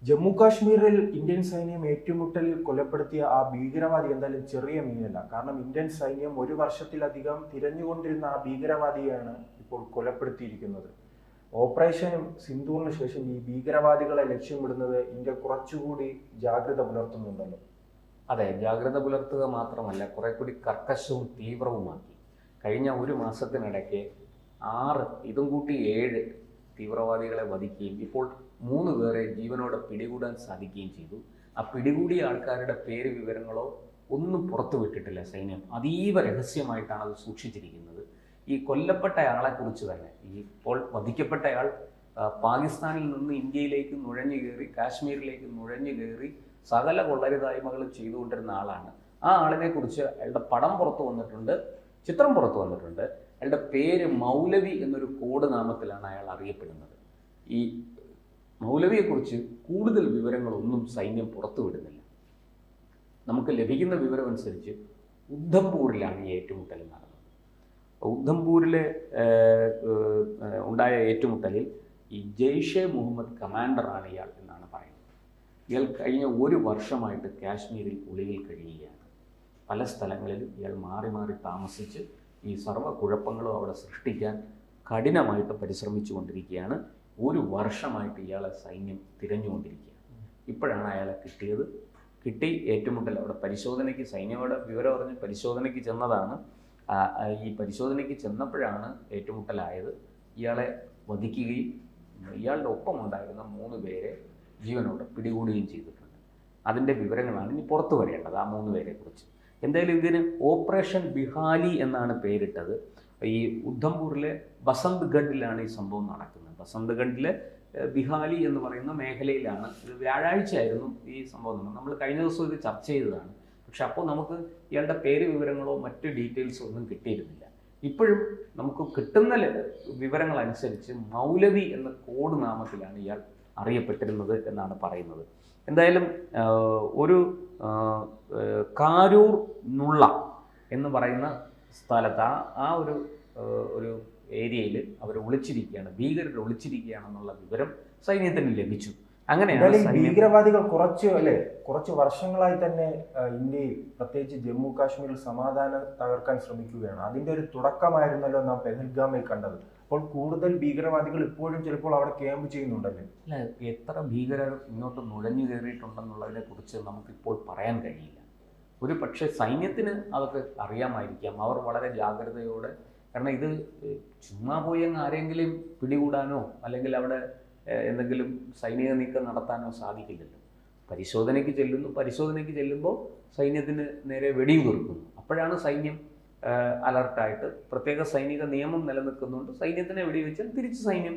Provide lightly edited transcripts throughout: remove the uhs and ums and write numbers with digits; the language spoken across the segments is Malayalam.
ജമ്മു കാശ്മീരിൽ ഇന്ത്യൻ സൈന്യം ഏറ്റുമുട്ടലിൽ കൊലപ്പെടുത്തിയ ആ ഭീകരവാദി എന്തായാലും ചെറിയ മീനല്ല. കാരണം ഇന്ത്യൻ സൈന്യം ഒരു വർഷത്തിലധികം തിരഞ്ഞുകൊണ്ടിരുന്ന ആ ഭീകരവാദിയാണ് ഇപ്പോൾ കൊലപ്പെടുത്തിയിരിക്കുന്നത്. ഓപ്പറേഷൻ സിന്ദൂറിന് ശേഷം ഈ ഭീകരവാദികളെ ലക്ഷ്യമിടുന്നത് ഇന്ത്യ കുറച്ചുകൂടി ജാഗ്രത പുലർത്തുന്നുണ്ടല്ലോ. അതെ, ജാഗ്രത പുലർത്തുക മാത്രമല്ല, കുറെ കൂടി കർക്കശവും തീവ്രവുമാക്കി. കഴിഞ്ഞ ഒരു മാസത്തിനിടയ്ക്ക് 6, ഇതും കൂട്ടി 7 തീവ്രവാദികളെ വധിക്കുകയും ഇപ്പോൾ 3 പേരെ ജീവനോടെ പിടികൂടാൻ സാധിക്കുകയും ചെയ്തു. ആ പിടികൂടിയ ആൾക്കാരുടെ പേര് വിവരങ്ങളോ ഒന്നും പുറത്തു വിട്ടിട്ടില്ല സൈന്യം. അതീവ രഹസ്യമായിട്ടാണ് അത് സൂക്ഷിച്ചിരിക്കുന്നത്. ഈ കൊല്ലപ്പെട്ടയാളെ കുറിച്ച് തന്നെ, ഈ ഇപ്പോൾ വധിക്കപ്പെട്ടയാൾ പാകിസ്ഥാനിൽ നിന്ന് ഇന്ത്യയിലേക്ക് നുഴഞ്ഞു കയറി, കാശ്മീരിലേക്ക് നുഴഞ്ഞു കയറി സകല കൊള്ളരുതായ്മകളും ചെയ്തുകൊണ്ടിരുന്ന ആളാണ്. ആ ആളിനെ കുറിച്ച് അയാളുടെ പടം പുറത്തു വന്നിട്ടുണ്ട്, ചിത്രം പുറത്തു വന്നിട്ടുണ്ട്. അയാളുടെ പേര് മൗലവി എന്നൊരു കോഡ് നാമത്തിലാണ് അയാൾ അറിയപ്പെടുന്നത്. ഈ മൗലവിയെക്കുറിച്ച് കൂടുതൽ വിവരങ്ങളൊന്നും സൈന്യം പുറത്തുവിടുന്നില്ല. നമുക്ക് ലഭിക്കുന്ന വിവരമനുസരിച്ച് ഉദ്ധംപൂരിലാണ് ഈ ഏറ്റുമുട്ടൽ നടന്നത്. ഉദ്ധംപൂരിലെ ഉണ്ടായ ഏറ്റുമുട്ടലിൽ ഈ ജെയ്ഷെ മുഹമ്മദ് കമാൻഡറാണ് ഇയാൾ എന്നാണ് പറയുന്നത്. ഇയാൾ കഴിഞ്ഞ ഒരു വർഷമായിട്ട് കാശ്മീരിൽ ഒളിവിൽ കഴിയുകയാണ്. പല സ്ഥലങ്ങളിലും ഇയാൾ മാറി മാറി താമസിച്ച് ഈ സർവ്വ കുഴപ്പങ്ങളും അവിടെ സൃഷ്ടിക്കാൻ കഠിനമായിട്ട് പരിശ്രമിച്ചു കൊണ്ടിരിക്കുകയാണ്. ഒരു വർഷമായിട്ട് ഇയാളെ സൈന്യം തിരഞ്ഞുകൊണ്ടിരിക്കുകയാണ്. ഇപ്പോഴാണ് അയാളെ കിട്ടിയത്. കിട്ടി ഏറ്റുമുട്ടൽ അവിടെ പരിശോധനയ്ക്ക്, സൈന്യയുടെ വിവരം അറിഞ്ഞ് പരിശോധനയ്ക്ക് ചെന്നതാണ്. ഈ പരിശോധനയ്ക്ക് ചെന്നപ്പോഴാണ് ഏറ്റുമുട്ടലായത്. ഇയാളെ വധിക്കുകയും ഇയാളുടെ ഒപ്പമുണ്ടായിരുന്ന 3 പേരെ ജീവനോടെ പിടികൂടുകയും ചെയ്തിട്ടുണ്ട്. അതിൻ്റെ വിവരങ്ങളാണ് ഇനി പുറത്തു വരേണ്ടത്, ആ 3 പേരെ കുറിച്ച്. എന്തായാലും ഇതിന് ഓപ്പറേഷൻ ബിഹാലി എന്നാണ് പേരിട്ടത്. ഈ ഉദ്ധംപൂരിലെ ബസന്ത്ഗഡിലാണ് ഈ സംഭവം നടക്കുന്നത്. ബസന്ത്ഗഡിലെ ബിഹാലി എന്ന് പറയുന്ന മേഖലയിലാണ്. ഇത് വ്യാഴാഴ്ചയായിരുന്നു ഈ സംഭവം നടന്നത്. നമ്മൾ കഴിഞ്ഞ ദിവസം ഇത് ചർച്ച ചെയ്തതാണ്. പക്ഷെ അപ്പോൾ നമുക്ക് ഇയാളുടെ പേര് വിവരങ്ങളോ മറ്റ് ഡീറ്റെയിൽസോ ഒന്നും കിട്ടിയിരുന്നില്ല. ഇപ്പോഴും നമുക്ക് കിട്ടുന്ന വിവരങ്ങൾ അനുസരിച്ച് മൗലവി എന്ന കോഡ് നാമത്തിലാണ് ഇയാൾ അറിയപ്പെട്ടിരുന്നത് എന്നാണ് പറയുന്നത്. എന്തായാലും ഒരു കാരൂർ നുള്ള എന്ന് പറയുന്ന സ്ഥലത്ത് ആ ഒരു ഏരിയയിൽ അവർ ഒളിച്ചിരിക്കുകയാണ്, ഭീകരർ ഒളിച്ചിരിക്കുകയാണെന്നുള്ള വിവരം സൈന്യത്തിന് ലഭിച്ചു. അങ്ങനെയാണ് ഭീകരവാദികൾ കുറച്ച് വർഷങ്ങളായി തന്നെ ഇന്ത്യയിൽ, പ്രത്യേകിച്ച് ജമ്മു കാശ്മീരിൽ സമാധാനം തകർക്കാൻ ശ്രമിക്കുകയാണ്. അതിന്റെ ഒരു തുടക്കമായിരുന്നല്ലോ നാം പെഹൽഗാമിൽ കണ്ടത്. അപ്പോൾ കൂടുതൽ ഭീകരവാദികൾ ഇപ്പോഴും ചിലപ്പോൾ അവിടെ ക്യാമ്പ് ചെയ്യുന്നുണ്ടല്ലേ? അല്ല, എത്ര ഭീകരർ ഇങ്ങോട്ട് നുഴഞ്ഞു കയറിയിട്ടുണ്ടെന്നുള്ളതിനെ കുറിച്ച് നമുക്കിപ്പോൾ പറയാൻ കഴിയില്ല. ഒരു പക്ഷേ സൈന്യത്തിന് അതൊക്കെ അറിയാമായിരിക്കാം. അവർ വളരെ ജാഗ്രതയോടെ, കാരണം ഇത് ചുമ്മാ പോയി അങ്ങ് ആരെങ്കിലും പിടികൂടാനോ അല്ലെങ്കിൽ അവിടെ എന്തെങ്കിലും സൈനിക നീക്കം നടത്താനോ സാധിക്കില്ലല്ലോ. പരിശോധനയ്ക്ക് ചെല്ലുമ്പോൾ സൈന്യത്തിന് നേരെ വെടിയുതിർക്കുന്നു. അപ്പോഴാണ് സൈന്യം അലർട്ടായിട്ട്, പ്രത്യേക സൈനിക നിയമം നിലനിൽക്കുന്നുണ്ട്. സൈന്യത്തിനെ വെടിവെച്ചാൽ തിരിച്ച് സൈന്യം,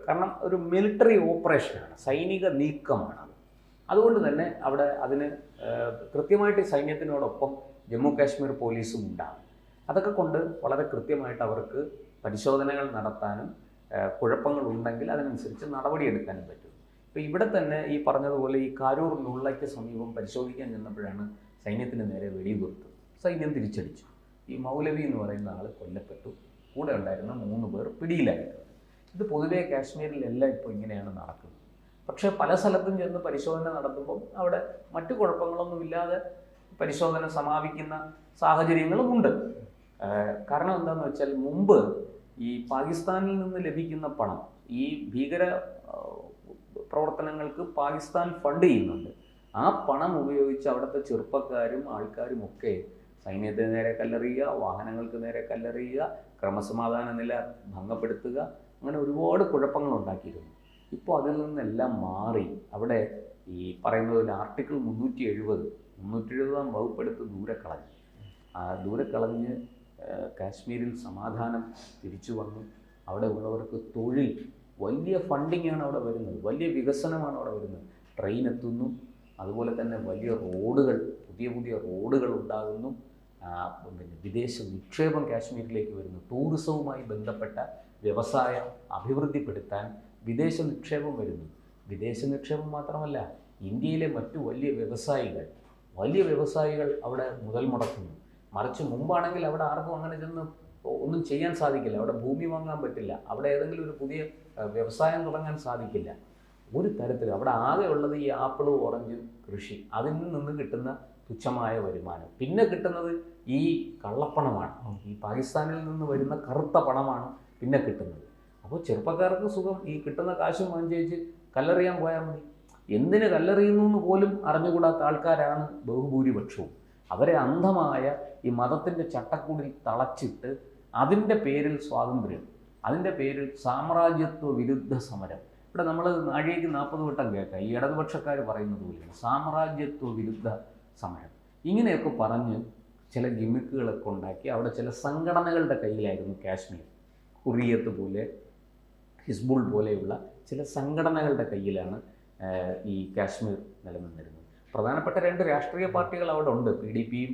കാരണം ഒരു മിലിറ്ററി ഓപ്പറേഷനാണ്, സൈനിക നീക്കമാണ്. അതുകൊണ്ട് തന്നെ അവിടെ അതിന് കൃത്യമായിട്ട് സൈന്യത്തിനോടൊപ്പം ജമ്മു കാശ്മീർ പോലീസും ഉണ്ടാകും. അതൊക്കെ കൊണ്ട് വളരെ കൃത്യമായിട്ട് അവർക്ക് പരിശോധനകൾ നടത്താനും കുഴപ്പങ്ങൾ ഉണ്ടെങ്കിൽ അതിനനുസരിച്ച് നടപടിയെടുക്കാനും പറ്റും. ഇപ്പോൾ ഇവിടെ തന്നെ ഈ പറഞ്ഞതുപോലെ ഈ കാരൂർ നുള്ളയ്ക്ക് സമീപം പരിശോധിക്കാൻ ചെന്നപ്പോഴാണ് സൈന്യത്തിന് നേരെ വെടിയുതിർത്തത്. സൈന്യം തിരിച്ചടിച്ചു. ഈ മൗലവി എന്ന് പറയുന്ന ആൾ കൊല്ലപ്പെട്ടു. കൂടെ ഉണ്ടായിരുന്ന 3 പേർ പിടിയിലായിട്ടുണ്ട്. ഇത് പൊതുവേ കാശ്മീരിലെല്ലാം ഇപ്പോൾ ഇങ്ങനെയാണ് നടക്കുന്നത്. പക്ഷേ പല സ്ഥലത്തും ചെന്ന് പരിശോധന നടത്തുമ്പം അവിടെ മറ്റു കുഴപ്പങ്ങളൊന്നുമില്ലാതെ പരിശോധന സമാപിക്കുന്ന സാഹചര്യങ്ങളുമുണ്ട്. കാരണം എന്താണെന്ന് വെച്ചാൽ, മുമ്പ് ഈ പാകിസ്ഥാനിൽ നിന്ന് ലഭിക്കുന്ന പണം, ഈ ഭീകര പ്രവർത്തനങ്ങൾക്ക് പാകിസ്ഥാൻ ഫണ്ട് ചെയ്യുന്നുണ്ട്. ആ പണം ഉപയോഗിച്ച് അവിടുത്തെ ചെറുപ്പക്കാരും ആൾക്കാരും ഒക്കെ സൈന്യത്തിന് നേരെ കല്ലെറിയുക, വാഹനങ്ങൾക്ക് നേരെ കല്ലെറിയുക, ക്രമസമാധാന നില ഭംഗപ്പെടുത്തുക, അങ്ങനെ ഒരുപാട് കുഴപ്പങ്ങൾ ഉണ്ടാക്കിയിരുന്നു. ഇപ്പോൾ അതിൽ നിന്നെല്ലാം മാറി അവിടെ ഈ പറയുന്നതിൽ ആർട്ടിക്കിൾ 370 വകുപ്പെടുത്ത് ദൂരെ കളഞ്ഞ് കാശ്മീരിൽ സമാധാനം തിരിച്ചു വന്നു. അവിടെ ഉള്ളവർക്ക് തൊഴിൽ, വലിയ ഫണ്ടിങ്ങാണ് അവിടെ വരുന്നത്, വലിയ വികസനമാണ് അവിടെ വരുന്നത്. ട്രെയിൻ എത്തുന്നു, അതുപോലെ തന്നെ വലിയ റോഡുകൾ, പുതിയ റോഡുകൾ ഉണ്ടാകുന്നു. വിദേശ നിക്ഷേപം കാശ്മീരിലേക്ക് വരുന്നു. ടൂറിസവുമായി ബന്ധപ്പെട്ട വ്യവസായം അഭിവൃദ്ധിപ്പെടുത്താൻ വിദേശ നിക്ഷേപം വരുന്നു. വിദേശ നിക്ഷേപം മാത്രമല്ല, ഇന്ത്യയിലെ മറ്റു വലിയ വ്യവസായികൾ അവിടെ മുതൽ മുടക്കുന്നു. മറിച്ച് മുമ്പാണെങ്കിൽ അവിടെ ആർക്കും അങ്ങനെ ചെന്ന് ഒന്നും ചെയ്യാൻ സാധിക്കില്ല. അവിടെ ഭൂമി വാങ്ങാൻ പറ്റില്ല. അവിടെ ഏതെങ്കിലും ഒരു പുതിയ വ്യവസായം തുടങ്ങാൻ സാധിക്കില്ല. ഒരു തരത്തിൽ അവിടെ ആകെ ഉള്ളത് ഈ ആപ്പിൾ ഓറഞ്ച് കൃഷി, അതിൽ നിന്ന് കിട്ടുന്ന തുച്ഛമായ വരുമാനം. പിന്നെ കിട്ടുന്നത് ഈ കള്ളപ്പണമാണ്, ഈ പാകിസ്ഥാനിൽ നിന്ന് വരുന്ന കറുത്ത പണമാണ് പിന്നെ കിട്ടുന്നത്. അപ്പോൾ ചെറുപ്പക്കാർക്ക് സുഖം ഈ കിട്ടുന്ന കാശും വാങ്ങിച്ച് കല്ലെറിയാൻ പോയാൽ മതി. എന്തിന് കല്ലെറിയുന്നു എന്ന് പോലും അറിഞ്ഞുകൂടാത്ത ആൾക്കാരാണ് ബഹുഭൂരിപക്ഷവും. അവരെ അന്ധമായ ഈ മതത്തിൻ്റെ ചട്ടക്കൂടിൽ തളച്ചിട്ട് അതിൻ്റെ പേരിൽ സ്വാതന്ത്ര്യം, അതിൻ്റെ പേരിൽ സാമ്രാജ്യത്വ വിരുദ്ധ സമരം. ഇവിടെ നമ്മൾ നാഴികയ്ക്ക് 40 വട്ടം കേൾക്കാം ഈ ഇടതുപക്ഷക്കാർ പറയുന്നത് പോലെയാണ് സാമ്രാജ്യത്വ വിരുദ്ധ സമരം. ഇങ്ങനെയൊക്കെ പറഞ്ഞ് ചില ഗിമിക്കുകളൊക്കെ ഉണ്ടാക്കി അവിടെ ചില സംഘടനകളുടെ കയ്യിലായിരുന്നു കാശ്മീർ. ഹുറിയത്ത് പോലെ, ഹിസ്ബുൾ പോലെയുള്ള ചില സംഘടനകളുടെ കയ്യിലാണ് ഈ കാശ്മീർ നിലനിന്നിരുന്നത്. പ്രധാനപ്പെട്ട 2 രാഷ്ട്രീയ പാർട്ടികൾ അവിടെ ഉണ്ട്, PDPയും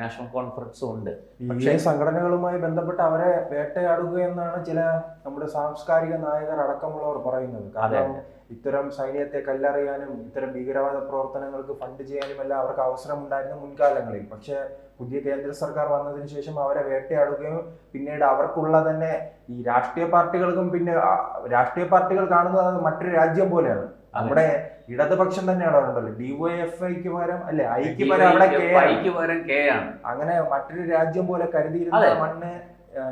നാഷണൽ കോൺഫറൻസും ഉണ്ട്. പക്ഷേ സംഘടനകളുമായി ബന്ധപ്പെട്ട് അവരെ വേട്ടയാടുക എന്നാണ് ചില നമ്മുടെ സാംസ്കാരിക നായകർ അടക്കമുള്ളവർ പറയുന്നത്. കാരണം ഇത്തരം സൈന്യത്തെ കല്ലെറിയാനും ഇത്തരം ഭീകരവാദ പ്രവർത്തനങ്ങൾക്ക് ഫണ്ട് ചെയ്യാനും എല്ലാം അവർക്ക് അവസരം ഉണ്ടായിരുന്നു മുൻകാലങ്ങളിൽ. പക്ഷേ പുതിയ കേന്ദ്ര സർക്കാർ വന്നതിന് ശേഷം അവരെ വേട്ടയാടുകയും പിന്നീട് അവർക്കുള്ള തന്നെ ഈ രാഷ്ട്രീയ പാർട്ടികൾക്കും, പിന്നെ രാഷ്ട്രീയ പാർട്ടികൾ കാണുന്നത് മറ്റൊരു രാജ്യം പോലെയാണ്. നമ്മുടെ ഇടതുപക്ഷം തന്നെയാണ് ഉണ്ടല്ലോ, DYFIക്ക് പകരം അല്ലെ ഐക്ക് പകരം അവിടെ K ആണ്. അങ്ങനെ മറ്റൊരു രാജ്യം പോലെ കരുതിയിരുന്ന മണ്ണ്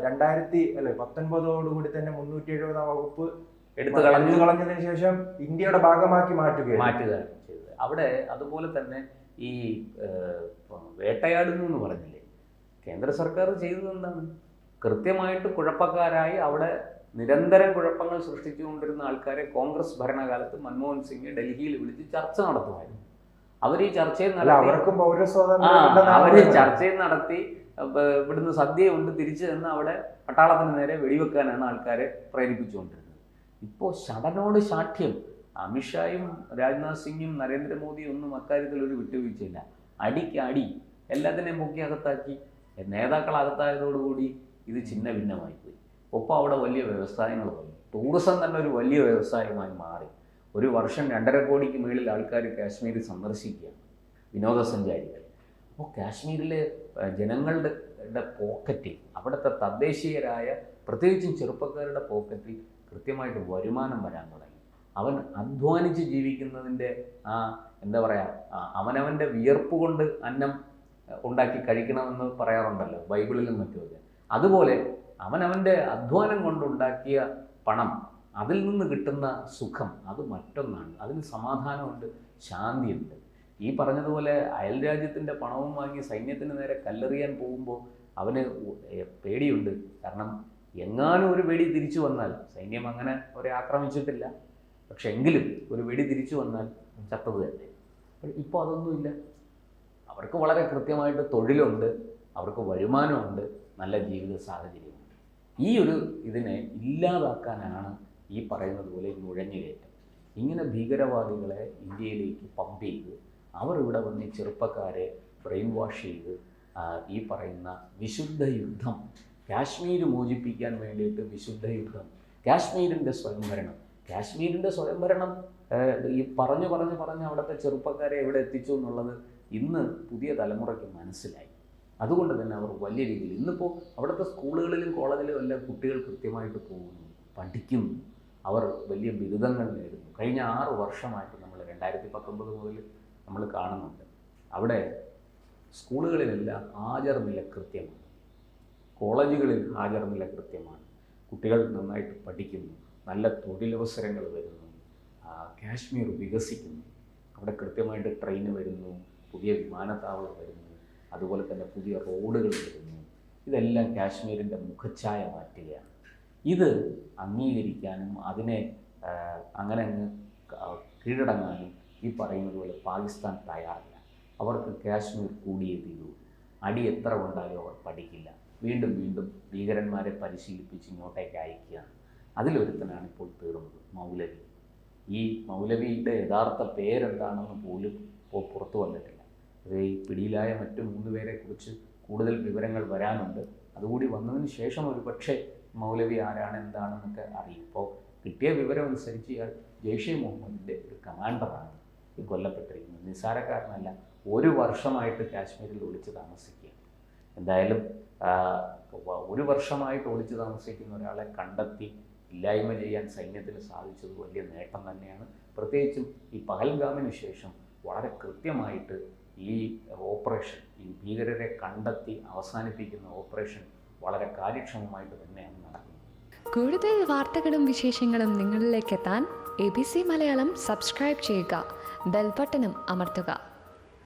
2019 തന്നെ 370 വകുപ്പ് എടുത്തു കളഞ്ഞതിന് ശേഷം ഇന്ത്യയുടെ ഭാഗമാക്കി മാറ്റുകയാണ് ചെയ്തത്. അവിടെ അതുപോലെ തന്നെ ഈ വേട്ടയാടുന്നു എന്ന് പറഞ്ഞില്ലേ, കേന്ദ്ര സർക്കാർ ചെയ്തത് എന്താണ്? കൃത്യമായിട്ട് കുഴപ്പക്കാരായി അവിടെ നിരന്തരം കുഴപ്പങ്ങൾ സൃഷ്ടിച്ചുകൊണ്ടിരുന്ന ആൾക്കാരെ കോൺഗ്രസ് ഭരണകാലത്ത് മൻമോഹൻ സിംഗ് ഡൽഹിയിൽ വിളിച്ച് ചർച്ച നടത്തുമായിരുന്നു. അവർ ഈ ചർച്ചയിൽ നടത്തി ഇവിടുന്ന് സദ്യയുണ്ട് തിരിച്ചു നിന്ന് അവിടെ പട്ടാളത്തിന് നേരെ വെടിവെക്കാനാണ് ആൾക്കാരെ പ്രേരിപ്പിച്ചുകൊണ്ടിരുന്നത്. ഇപ്പോൾ ഷടനോട് ശാഠ്യം അമിത്ഷായും രാജ്നാഥ് സിംഗും നരേന്ദ്രമോദിയും ഒന്നും അക്കാര്യത്തിൽ ഒരു വിട്ടുവീഴ്ചയില്ല. അടിക്ക് അടി, എല്ലാത്തിനെയും പൊക്കി അകത്താക്കി. നേതാക്കൾ അകത്തായതോടുകൂടി ഇത് ചിന്ന ഭിന്നമായിപ്പോയി. ഒപ്പം അവിടെ വലിയ വ്യവസായങ്ങൾ വന്നു. ടൂറിസം തന്നെ ഒരു വലിയ വ്യവസായമായി മാറി. ഒരു വർഷം 2.5 കോടിക്ക് മുകളിൽ ആൾക്കാർ കാശ്മീർ സന്ദർശിക്കുകയാണ്, വിനോദസഞ്ചാരികൾ. അപ്പോൾ കാശ്മീരിലെ ജനങ്ങളുടെ പോക്കറ്റിൽ, അവിടുത്തെ തദ്ദേശീയരായ പ്രത്യേകിച്ചും ചെറുപ്പക്കാരുടെ പോക്കറ്റിൽ കൃത്യമായിട്ട് വരുമാനം വരാൻ തുടങ്ങി. അവൻ അധ്വാനിച്ച് ജീവിക്കുന്നതിൻ്റെ എന്താ പറയുക, അവനവൻ്റെ വിയർപ്പ് കൊണ്ട് അന്നം ഉണ്ടാക്കി കഴിക്കണമെന്ന് പറയാറുണ്ടല്ലോ ബൈബിളിലും മറ്റുമൊക്കെ. അതുപോലെ അവനവൻ്റെ അധ്വാനം കൊണ്ടുണ്ടാക്കിയ പണം, അതിൽ നിന്ന് കിട്ടുന്ന സുഖം അത് മറ്റൊന്നാണ്. അതിന് സമാധാനമുണ്ട്, ശാന്തിയുണ്ട്. ഈ പറഞ്ഞതുപോലെ അയൽ രാജ്യത്തിൻ്റെ പണവും വാങ്ങി സൈന്യത്തിന് നേരെ കല്ലെറിയാൻ പോകുമ്പോൾ അവന് പേടിയുണ്ട്. കാരണം എങ്ങാനും ഒരു വെടി തിരിച്ചു വന്നാൽ, സൈന്യം അങ്ങനെ അവരെ ആക്രമിച്ചിട്ടില്ല, പക്ഷെ എങ്കിലും ഒരു വെടി തിരിച്ചു വന്നാൽ ചത്തത് തന്നെ. ഇപ്പോൾ അതൊന്നുമില്ല. അവർക്ക് വളരെ കൃത്യമായിട്ട് തൊഴിലുണ്ട്, അവർക്ക് വരുമാനമുണ്ട്, നല്ല ജീവിത സാഹചര്യമുണ്ട്. ഈ ഒരു ഇതിനെ ഇല്ലാതാക്കാനാണ് ഈ പറയുന്നത് പോലെ നുഴഞ്ഞുകയറ്റം. ഇങ്ങനെ ഭീകരവാദികളെ ഇന്ത്യയിലേക്ക് പമ്പ് ചെയ്ത് അവർ ഇവിടെ വന്ന് ചെറുപ്പക്കാരെ ബ്രെയിൻ വാഷ് ചെയ്ത് ഈ പറയുന്ന വിശുദ്ധ യുദ്ധം, കാശ്മീർ മോചിപ്പിക്കാൻ വേണ്ടിയിട്ട് വിശുദ്ധ യുദ്ധം, കാശ്മീരിൻ്റെ സ്വയംഭരണം ഈ പറഞ്ഞു അവിടുത്തെ ചെറുപ്പക്കാരെ എവിടെ എത്തിച്ചു എന്നുള്ളത് ഇന്ന് പുതിയ തലമുറയ്ക്ക് മനസ്സിലായി. അതുകൊണ്ട് തന്നെ അവർ വലിയ രീതിയിൽ ഇന്നിപ്പോൾ അവിടുത്തെ സ്കൂളുകളിലും കോളേജിലും എല്ലാം കുട്ടികൾ കൃത്യമായിട്ട് പോകുന്നു, പഠിക്കുന്നു, അവർ വലിയ ബിരുദങ്ങൾ നേടുന്നു. കഴിഞ്ഞ 6 വർഷമായിട്ട് നമ്മൾ 2019 മുതൽ നമ്മൾ കാണുന്നുണ്ട്. അവിടെ സ്കൂളുകളിലെല്ലാം ഹാജർ നില കൃത്യമാണ്, കോളേജുകളിൽ ഹാജർ നില കൃത്യമാണ്, കുട്ടികൾ നന്നായിട്ട് പഠിക്കുന്നു, നല്ല തൊഴിലവസരങ്ങൾ വരുന്നു, കാശ്മീർ വികസിക്കുന്നു. അവിടെ കൃത്യമായിട്ട് ട്രെയിൻ വരുന്നു, പുതിയ വിമാനത്താവളം വരുന്നു, അതുപോലെ തന്നെ പുതിയ റോഡുകൾ വരുന്നു. ഇതെല്ലാം കാശ്മീരിൻ്റെ മുഖച്ഛായ മാറ്റുകയാണ്. ഇത് അംഗീകരിക്കാനും അതിനെ അങ്ങനെ അങ്ങ് കീഴടങ്ങാനും ഈ പറയുന്നത് പോലെ പാകിസ്ഥാൻ തയ്യാറില്ല. അവർക്ക് കാശ്മീർ കൂടിയേ തീരൂ. അടി എത്ര കൊണ്ടാലും അവർ പഠിക്കില്ല. വീണ്ടും ഭീകരന്മാരെ പരിശീലിപ്പിച്ച് ഇങ്ങോട്ടേക്ക് അയക്കുകയാണ്. അതിലൊരുത്തനാണ് ഇപ്പോൾ തീർന്നത്, മൗലവി. ഈ മൗലവിയുടെ യഥാർത്ഥ പേരെന്താണെന്ന് പോലും ഇപ്പോൾ പുറത്തു വന്നിട്ടില്ല. ഈ പിടിയിലായ മറ്റു 3 പേരെക്കുറിച്ച് കൂടുതൽ വിവരങ്ങൾ വരാനുണ്ട്. അതുകൂടി വന്നതിന് ശേഷം ഒരു പക്ഷേ മൗലവി ആരാണ് എന്താണെന്നൊക്കെ അറിയും. ഇപ്പോൾ കിട്ടിയ വിവരം അനുസരിച്ച് ഇയാൾ ജെയ്ഷെ മുഹമ്മദിൻ്റെ ഒരു കമാൻഡറാണ് ഈ കൊല്ലപ്പെട്ടിരിക്കുന്നത്. നിസ്സാരക്കാരനല്ല. 1 വർഷമായിട്ട് കാശ്മീരിൽ ഒളിച്ച് താമസിക്കുകയാണ്. എന്തായാലും 1 വർഷമായിട്ട് ഒളിച്ച് താമസിക്കുന്ന ഒരാളെ കണ്ടെത്തി ഇല്ലായ്മ ചെയ്യാൻ സൈന്യത്തിന് സാധിച്ചത് വലിയ നേട്ടം തന്നെയാണ്. പ്രത്യേകിച്ചും ഈ പഹൽഗാമിന് ശേഷം വളരെ കൃത്യമായിട്ട് ഈ ഓപ്പറേഷൻ, ഈ ഭീകരരെ കണ്ടെത്തി അവസാനിപ്പിക്കുന്ന ഓപ്പറേഷൻ വളരെ കാര്യക്ഷമമായിട്ട് തന്നെയാണ് നടക്കുന്നത്. കൂടുതൽ വാർത്തകളും വിശേഷങ്ങളും നിങ്ങളിലേക്ക് എത്താൻ ABC മലയാളം സബ്സ്ക്രൈബ് ചെയ്യുക, ബെൽബട്ടനും അമർത്തുക.